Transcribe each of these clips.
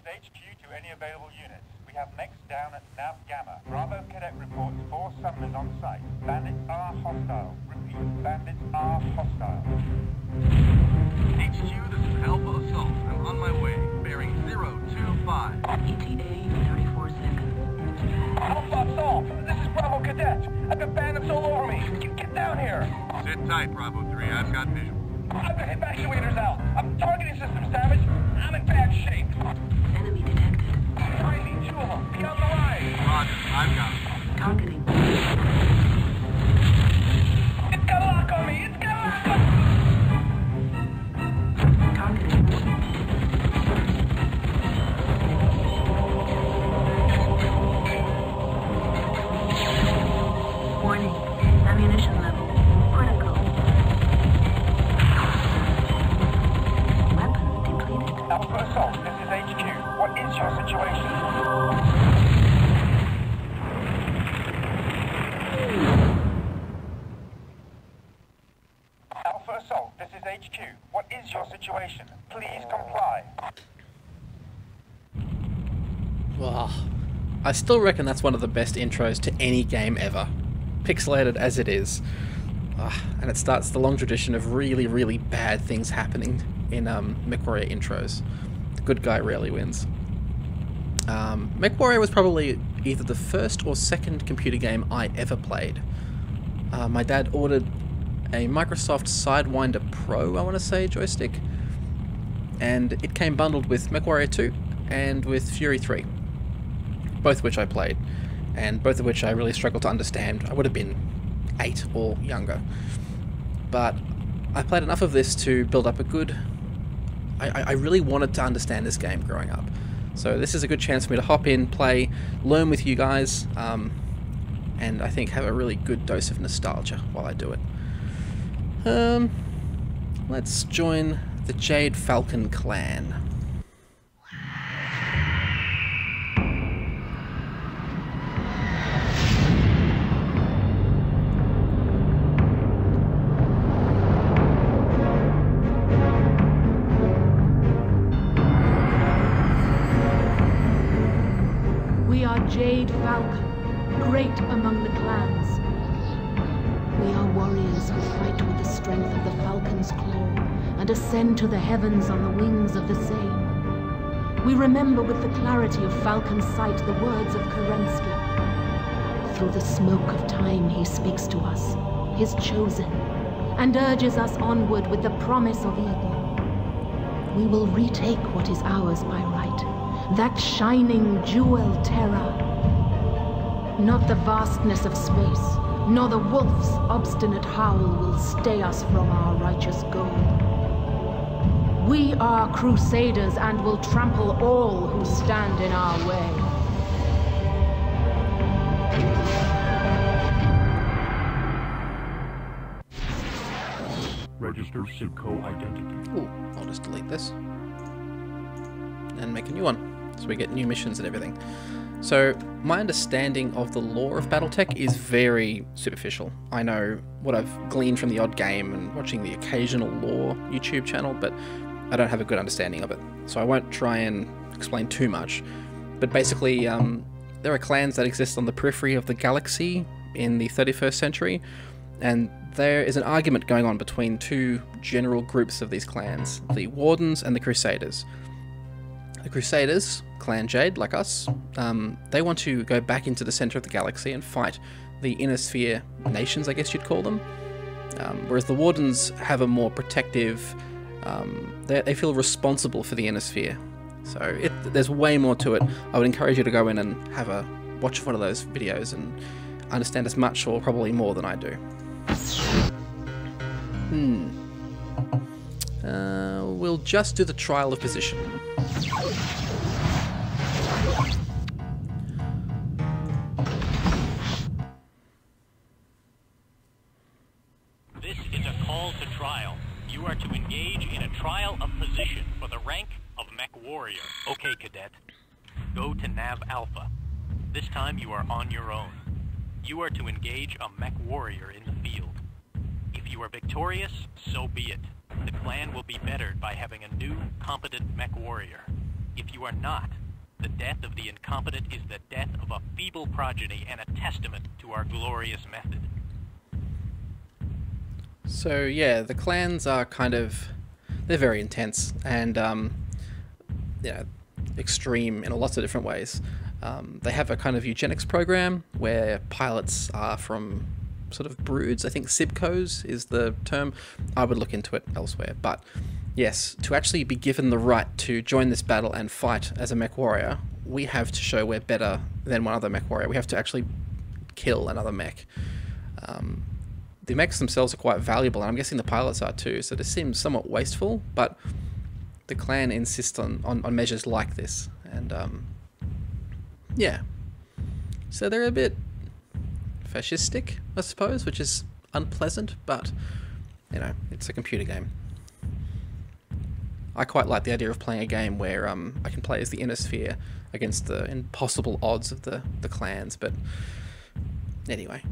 HQ to any available units. We have mechs down at Nav Gamma. Bravo Cadet reports 4 summoners on site. Bandits are hostile. Repeat, bandits are hostile. HQ, this is Alpha Assault. I'm on my way, bearing 025. ETA 34 seconds. Alpha Assault, this is Bravo Cadet. I've got bandits all over me. Get down here. Sit tight, Bravo 3. I've got visual. I've got evacuators out. I'm targeting systems damaged. I'm in bad shape. Enemy detected. I need 2 of them. Be on the line. Roger, I've got him. Targeting. It's got a lock on me. It's got a lock on me. Targeting. Warning. Ammunition level critical. Weapon depleted. Alpha Assault, this is HQ. What is your situation? Alpha Assault, this is HQ. What is your situation? Please comply. Wow. I still reckon that's one of the best intros to any game ever. Pixelated as it is. And it starts the long tradition of really, really bad things happening in Mechwarrior intros. The good guy rarely wins. Mechwarrior was probably either the first or second computer game I ever played. My dad ordered a Microsoft Sidewinder Pro, I want to say, joystick, and it came bundled with Mechwarrior 2 and with Fury 3, both of which I played, and both of which I really struggled to understand. I would have been 8 or younger, but I played enough of this to build up a good... I really wanted to understand this game growing up, so this is a good chance for me to hop in, play, learn with you guys, and I think have a really good dose of nostalgia while I do it. Let's join the Jade Falcon clan. We are Jade Falcon, great among the clans. We are warriors who fight with the strength of the falcon's claw and ascend to the heavens on the wings of the same. We remember with the clarity of falcon's sight the words of Kerensky. Through the smoke of time he speaks to us, his chosen, and urges us onward with the promise of Eden. We will retake what is ours by right, that shining jewel terror. Not the vastness of space, nor the wolf's obstinate howl will stay us from our righteous goal. We are crusaders and will trample all who stand in our way. Register Suco identity. Ooh, I'll just delete this and make a new one, so we get new missions and everything. So, my understanding of the lore of Battletech is very superficial. I know what I've gleaned from the odd game and watching the occasional lore YouTube channel, but I don't have a good understanding of it. So I won't try and explain too much. But basically, there are clans that exist on the periphery of the galaxy in the 31st century, and there is an argument going on between 2 general groups of these clans, the Wardens and the Crusaders. The Crusaders, Clan Jade, like us, they want to go back into the center of the galaxy and fight the Inner Sphere nations, I guess you'd call them. Whereas the Wardens have a more protective... they feel responsible for the Inner Sphere. So there's way more to it. I would encourage you to go in and have a watch one of those videos and understand as much or probably more than I do. We'll just do the trial of position. This is a call to trial. You are to engage in a trial of position for the rank of Mechwarrior. Okay, Cadet. Go to Nav Alpha. This time you are on your own. You are to engage a Mechwarrior in the field. If you are victorious, so be it. The clan will be bettered by having a new, competent Mechwarrior. If you are not, the death of the incompetent is the death of a feeble progeny and a testament to our glorious method. So yeah, the clans are they're very intense and extreme in lots of different ways. They have a kind of eugenics program where pilots are from sort of broods. I think Sibcos is the term. I would look into it elsewhere. But yes, to actually be given the right to join this battle and fight as a Mechwarrior, we have to show we're better than one other Mechwarrior. We have to actually kill another mech. The mechs themselves are quite valuable, and I'm guessing the pilots are too, so this seems somewhat wasteful, but the clan insists on measures like this, and yeah. So they're a bit fascistic, I suppose, which is unpleasant, but, you know, it's a computer game. I quite like the idea of playing a game where I can play as the inner sphere against the impossible odds of the clans, but anyway.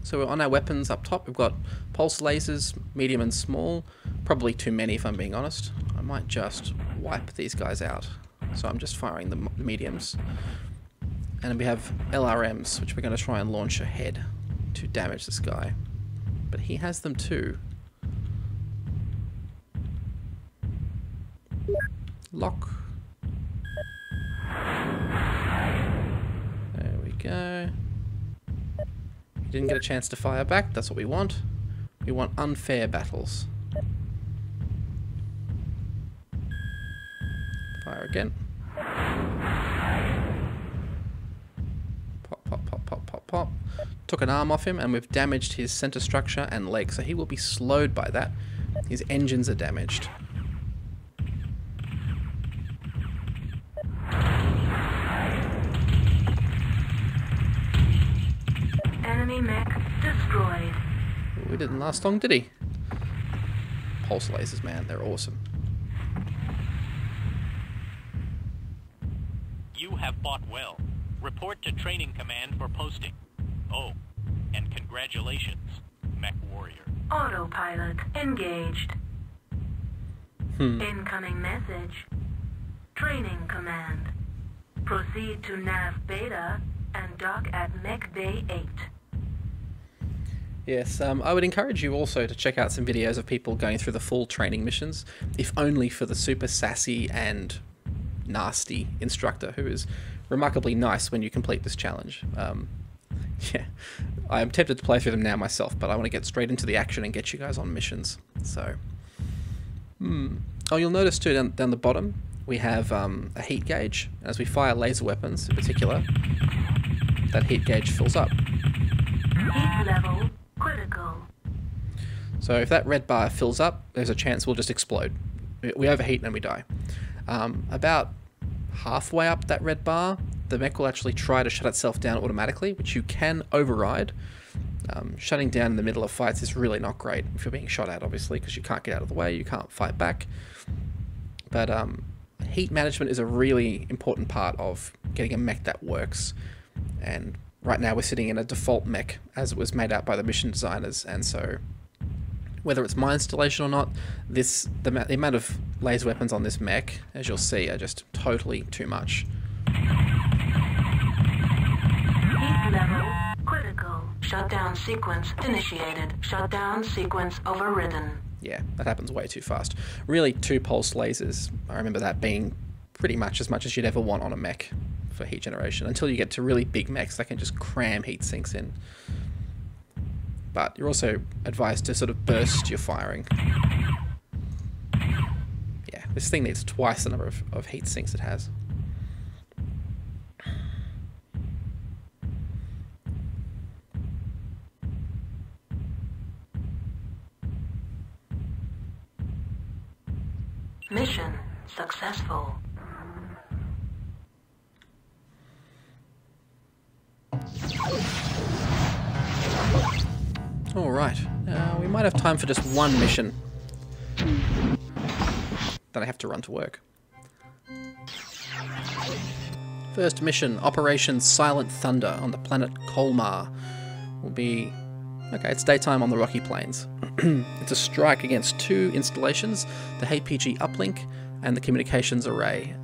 So on our weapons up top, we've got pulse lasers, medium and small. Probably too many if I'm being honest. I might just wipe these guys out. So I'm just firing the mediums. And then we have LRMs, which we're going to try and launch ahead to damage this guy. But he has them too. Lock. There we go. Didn't get a chance to fire back. That's what we want. We want unfair battles. Fire again. Pop, pop, pop, pop, pop, pop. Took an arm off him, and we've damaged his center structure and leg, so he will be slowed by that. His engines are damaged. Enemy mech destroyed. We didn't last long, did he? Pulse lasers, man, they're awesome. You have fought well. Report to Training Command for posting. Oh, and congratulations, Mechwarrior. Autopilot engaged. Incoming message. Training Command. Proceed to Nav Beta and dock at Mech Bay 8. Yes, I would encourage you also to check out some videos of people going through the full training missions, if only for the super sassy and nasty instructor who is remarkably nice when you complete this challenge. Yeah, I am tempted to play through them now myself, but I want to get straight into the action and get you guys on missions. So, oh, you'll notice too down the bottom we have a heat gauge. As we fire laser weapons, in particular, that heat gauge fills up. Heat level critical. So if that red bar fills up, there's a chance we'll just explode. We overheat and we die. About halfway up that red bar, the mech will actually try to shut itself down automatically, which you can override. Shutting down in the middle of fights is really not great if you're being shot at, obviously, because you can't get out of the way, you can't fight back. But heat management is a really important part of getting a mech that works. And right now we're sitting in a default mech as it was made out by the mission designers, and so whether it's my installation or not, the amount of laser weapons on this mech, as you'll see, are just totally too much. Heat level critical. Shutdown sequence initiated. Shutdown sequence overridden. Yeah, that happens way too fast. Really, 2 pulse lasers, I remember that being pretty much as you'd ever want on a mech for heat generation, until you get to really big mechs that can just cram heat sinks in. But you're also advised to sort of burst your firing. Yeah, this thing needs twice the number of heat sinks it has. Mission successful. Alright, we might have time for just one mission. Then I have to run to work. First mission, Operation Silent Thunder on the planet Colmar. We'll be Okay, it's daytime on the Rocky Plains. It's a strike against 2 installations, the HPG uplink and the communications array.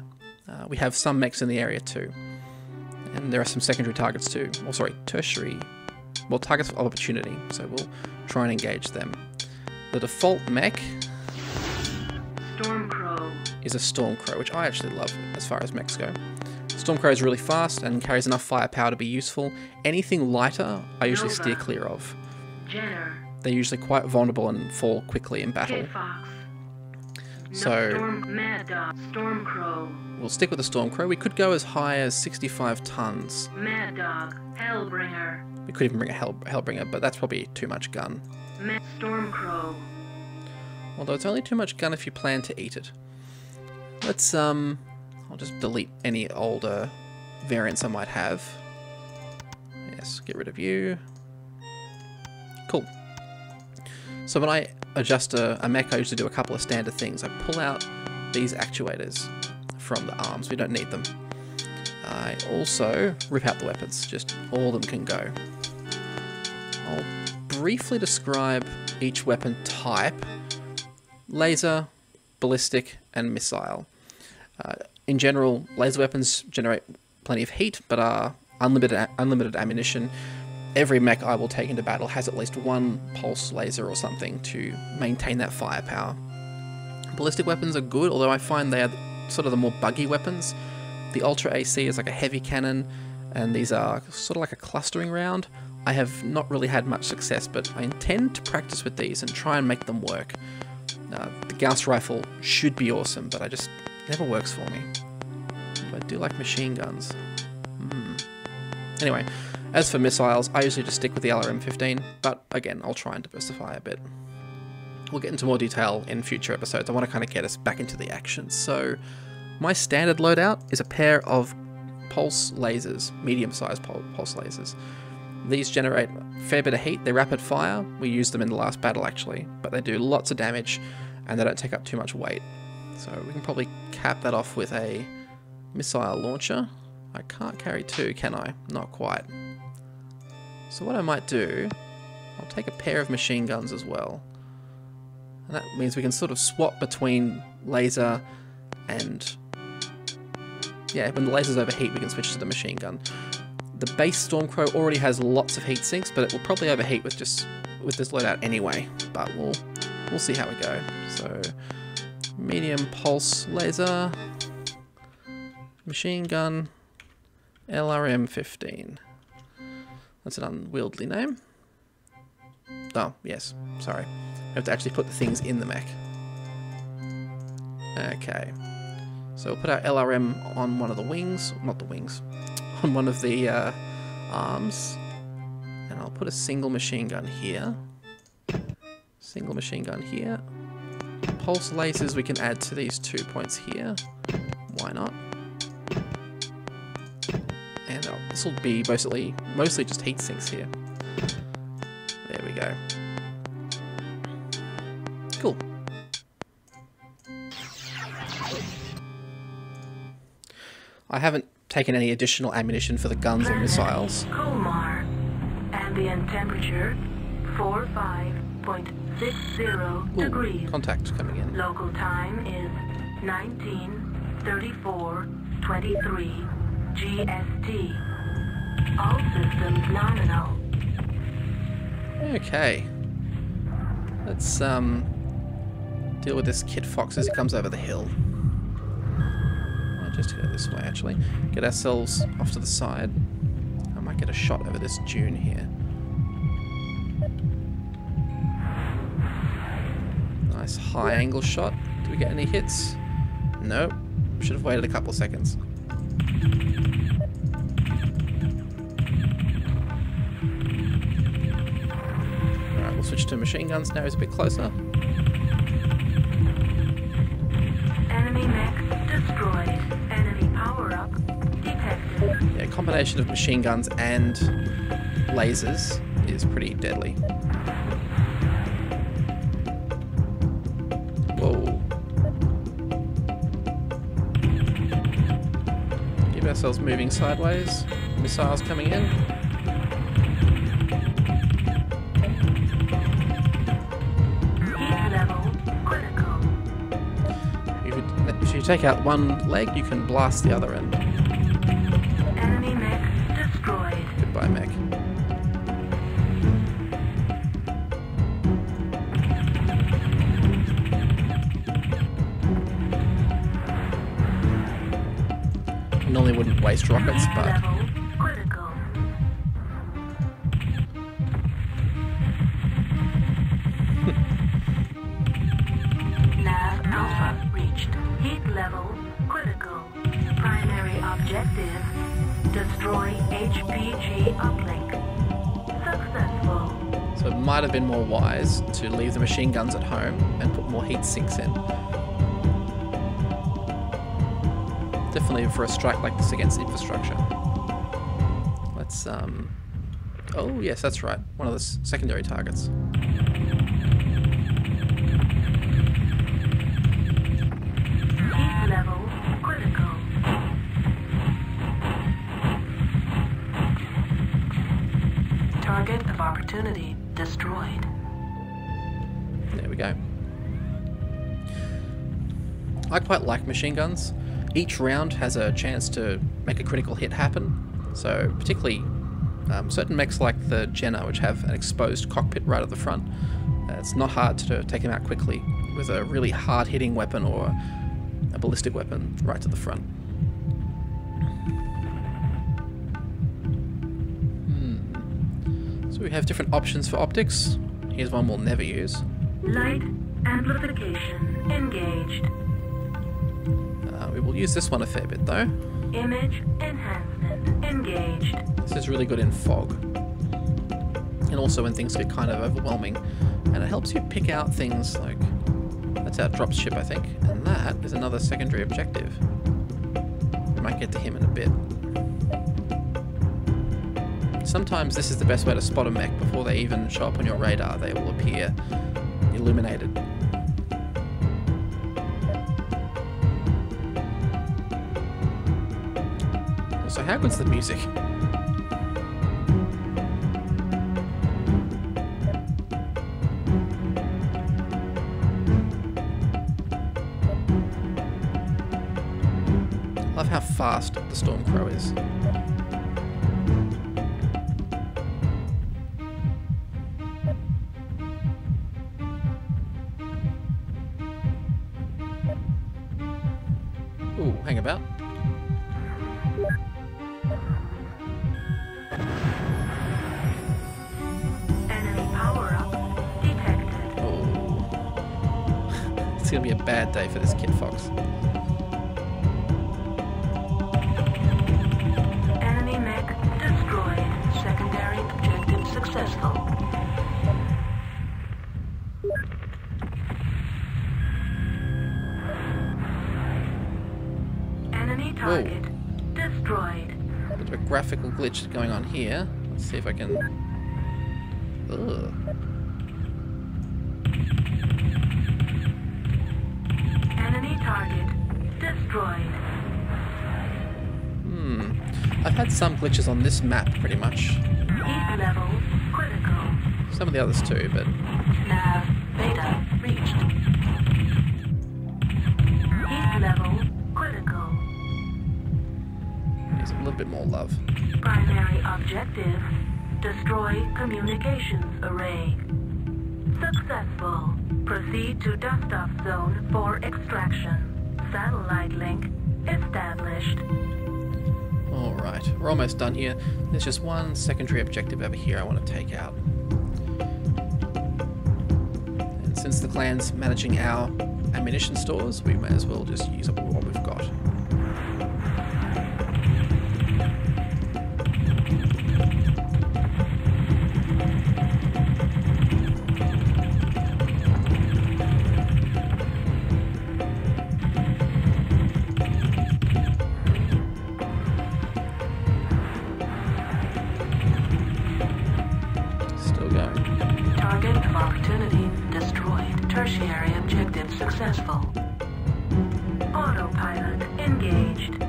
We have some mechs in the area too. And there are some secondary targets too. Oh, sorry, tertiary. Well, targets of opportunity, so we'll try and engage them. The default mech Stormcrow. is a Stormcrow, which I actually love as far as mechs go. Stormcrow is really fast and carries enough firepower to be useful. Anything lighter, I usually steer clear of. Jenner. They're usually quite vulnerable and fall quickly in battle. Kid Fox. So Mad Dog. Stormcrow. we'll stick with the Stormcrow. We could go as high as 65 tons. Mad Dog. Hellbringer. We could even bring a Hellbringer, but that's probably too much gun. Stormcrow. Although it's only too much gun if you plan to eat it. Let's, I'll just delete any older variants I might have. Yes, get rid of you. Cool. So when I adjust a mech, I usually do a couple of standard things. I pull out these actuators from the arms. We don't need them. I also rip out the weapons. Just all of them can go. I'll briefly describe each weapon type. Laser, ballistic, and missile. In general, laser weapons generate plenty of heat, but are unlimited ammunition. Every mech I will take into battle has at least one pulse laser or something to maintain that firepower. Ballistic weapons are good, although I find they are sort of the more buggy weapons. The Ultra AC is like a heavy cannon, and these are sort of like a clustering round. I have not really had much success, but I intend to practice with these and try and make them work. The Gauss rifle should be awesome, but it never works for me. But I do like machine guns. Anyway, as for missiles, I usually just stick with the LRM-15, but again, I'll try and diversify a bit. We'll get into more detail in future episodes. I want to kind of get us back into the action. So, my standard loadout is a pair of pulse lasers, medium-sized pulse lasers. These generate a fair bit of heat. They're rapid fire. We used them in the last battle, actually, but they do lots of damage, and they don't take up too much weight. So we can probably cap that off with a missile launcher. I can't carry 2, can I? Not quite. So what I might do, I'll take a pair of machine guns as well. And that means we can sort of swap between laser and... yeah, when the laser's overheat, we can switch to the machine gun. The base Stormcrow already has lots of heat sinks, but it will probably overheat with this loadout anyway. But we'll see how we go. So, medium pulse laser, machine gun, LRM-15. That's an unwieldy name. Oh, yes, sorry. I have to actually put the things in the mech. Okay. So we'll put our LRM on one of the wings, not the wings, on one of the arms. And I'll put a single machine gun here. Single machine gun here. Pulse lasers we can add to these 2 points here. Why not? And this will be mostly just heat sinks here. There we go. Cool. I haven't taken any additional ammunition for the guns or missiles. Colmar. Ambient temperature 45.60 degrees. Contact coming in. Local time is 19:34:23 GST. All systems nominal. Okay. Let's deal with this Kid Fox as he comes over the hill. I'll just go this way actually. Get ourselves off to the side. I might get a shot over this dune here. Nice high angle shot. Do we get any hits? Nope. Should have waited a couple of seconds. Alright, we'll switch to machine guns now. He's a bit closer. Enemy mech destroyed. Enemy power-up detected. Yeah, a combination of machine guns and lasers is pretty deadly. Whoa. Keep ourselves moving sideways. Missiles coming in. take out one leg, you can blast the other end. Enemy mech destroyed. Goodbye, mech. Normally wouldn't waste rockets, but Level critical. Nav Alpha reached. Heat level critical. Primary objective: destroy HPG uplink. Successful. so it might have been more wise to leave the machine guns at home and put more heat sinks in. Definitely for a strike like this against infrastructure. Let's oh yes, that's right. One of the secondary targets. Heat level critical. Target of opportunity destroyed. There we go. I quite like machine guns. Each round has a chance to make a critical hit happen. So particularly certain mechs like the Jenna, which have an exposed cockpit right at the front, it's not hard to take them out quickly with a really hard-hitting weapon or a ballistic weapon right to the front. So we have different options for optics. Here's one we'll never use. Light amplification engaged. We will use this one a fair bit though. Image enhancement engaged. This is really good in fog. And also when things get kind of overwhelming. And it helps you pick out things like... That's our drop ship, I think. And that is another secondary objective. We might get to him in a bit. Sometimes this is the best way to spot a mech before they even show up on your radar. They will appear illuminated. So how good's the music? Love how fast the Stormcrow is. Ooh, hang about. Enemy power-up detected. Oh. It's gonna be a bad day for this Kid Fox. Enemy mech destroyed. Secondary objective successful. Enemy target destroyed. Bit of a graphical glitch going on here. Let's see if I can... Ugh. Enemy target destroyed. I've had some glitches on this map pretty much. Heat level critical. Some of the others too, but... Nav beta reached. Heat level critical. Needs a little bit more love. Primary objective: destroy communications array. Successful. Proceed to dust-off zone for extraction. Satellite link established. Alright, we're almost done here. There's just one secondary objective over here I want to take out. And since the clan's managing our ammunition stores, we may as well just use up what we've got. Still going. Target of opportunity destroyed. Tertiary objective successful. Autopilot engaged.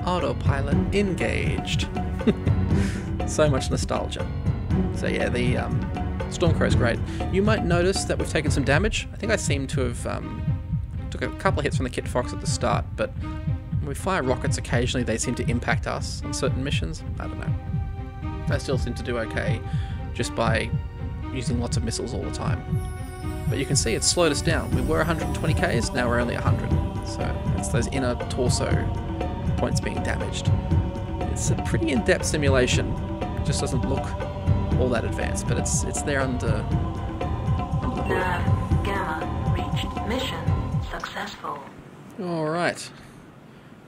Autopilot engaged. So much nostalgia. So yeah, the Stormcrow's great. You might notice that we've taken some damage. I think I seem to have Took a couple of hits from the Kit Fox at the start, but when we fire rockets occasionally, they seem to impact us on certain missions. I don't know. I still seem to do okay just by using lots of missiles all the time. But you can see it's slowed us down. We were 120 Ks, now we're only 100. So it's those inner torso points being damaged. It's a pretty in-depth simulation. It just doesn't look all that advanced, but it's there under the hood. Nav Gamma reached. Mission successful. Alright.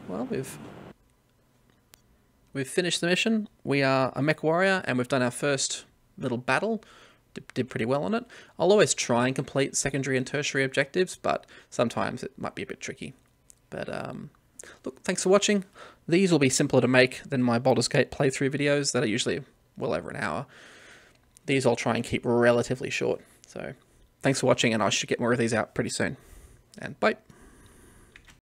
Well, we've finished the mission. We are a Mechwarrior, and we've done our first little battle. Did pretty well on it. I'll always try and complete secondary and tertiary objectives, but sometimes it might be a bit tricky. But look, thanks for watching. These will be simpler to make than my Baldur's Gate playthrough videos that are usually well over an hour. These I'll try and keep relatively short. So thanks for watching, and I should get more of these out pretty soon. And bye.